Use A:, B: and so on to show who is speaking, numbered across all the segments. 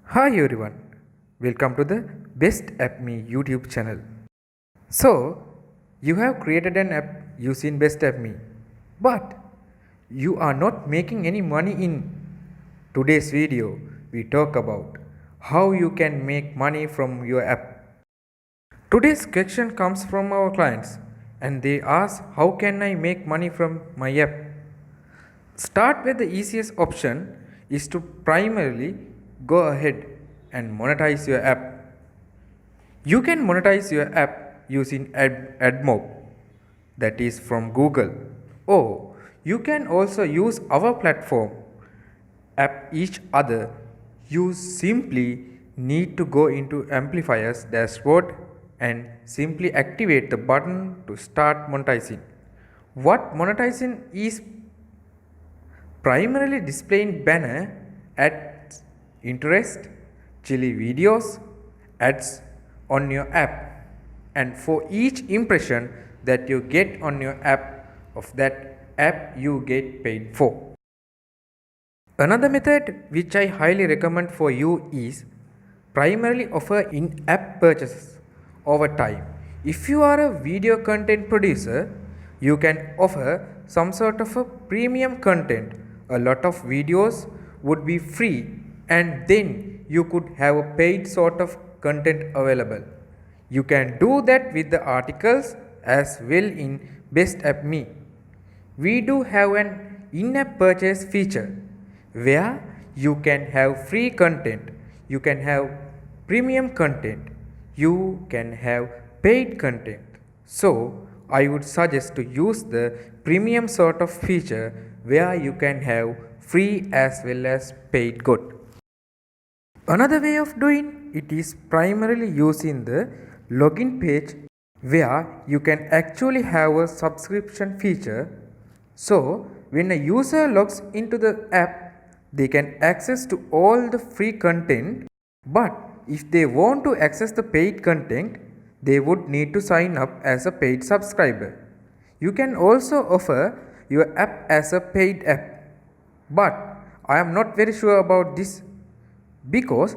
A: Hi everyone, welcome to the BestAppme YouTube channel. So, you have created an app using BestAppme, but you are not making any money in today's video. We talk about how you can make money from your app. Today's question comes from our clients and they ask, how can I make money from my app? Start with the easiest option is to primarily go ahead and monetize your app. You can monetize your app using AdMob, that is from Google, or you can also use our platform app each other. You simply need to go into Amplifier's dashboard and simply activate the button to start monetizing. What monetizing is primarily displaying banner ads, interest, chili videos, ads on your app, and for each impression that you get on your app of that app you get paid for. Another method which I highly recommend for you is primarily offer in-app purchases over time. If you are a video content producer, you can offer some sort of a premium content. A lot of videos would be free and then you could have a paid sort of content available. You can do that with the articles as well in BestAppme. We do have an in-app purchase feature where you can have free content, you can have premium content, you can have paid content. So I would suggest to use the premium sort of feature where you can have free as well as paid good. Another way of doing it is primarily using the login page where you can actually have a subscription feature. So when a user logs into the app, they can access to all the free content, but if they want to access the paid content, they would need to sign up as a paid subscriber. You can also offer your app as a paid app, but I am not very sure about this because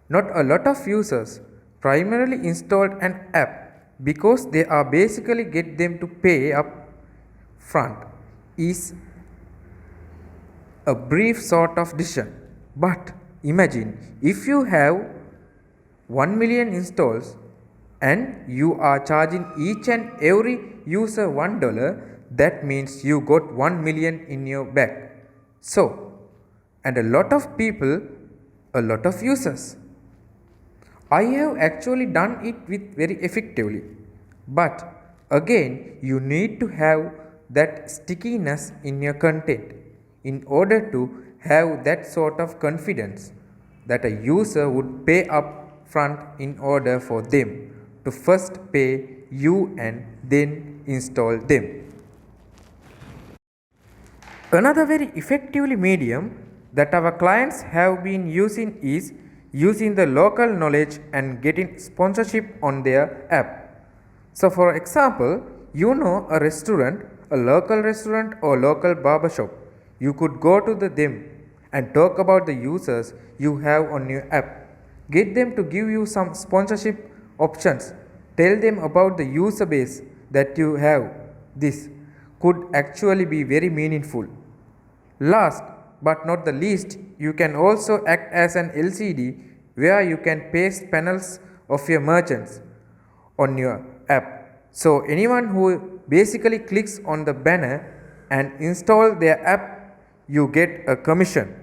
A: not a lot of users primarily installed an app because they are basically get them to pay up front is a brief sort of decision. But imagine if you have 1 million installs and you are charging each and every user $1, that means you got 1 million in your bag. So, and a lot of people, a lot of users. I have actually done it with very effectively. But again, you need to have that stickiness in your content in order to have that sort of confidence that a user would pay up front in order for them to first pay you and then install them. Another very effectively medium that our clients have been using is using the local knowledge and getting sponsorship on their app. So for example, you know a restaurant, a local restaurant or local barbershop. You could go to them and talk about the users you have on your app. Get them to give you some sponsorship options. Tell them about the user base that you have. This could actually be very meaningful. Last but not the least, you can also act as an LCD where you can paste panels of your merchants on your app. So anyone who basically clicks on the banner and install their app, you get a commission.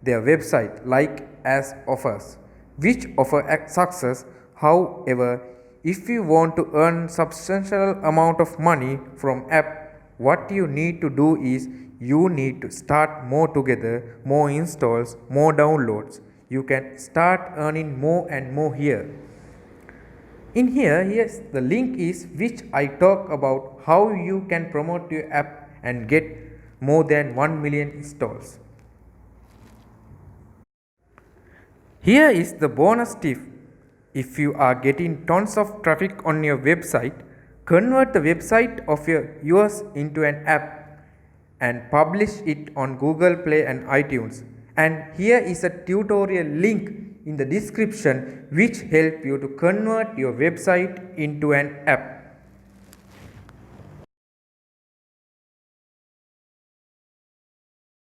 A: Their website like as offers, which offer success. However, if you want to earn substantial amount of money from app, what you need to do is you need to start more together, more installs, more downloads. You can start earning more and more here. In here, yes, the link is which I talk about how you can promote your app and get more than 1 million installs. Here is the bonus tip. If you are getting tons of traffic on your website, convert the website of yours into an app and publish it on Google Play and iTunes. And here is a tutorial link in the description which help you to convert your website into an app.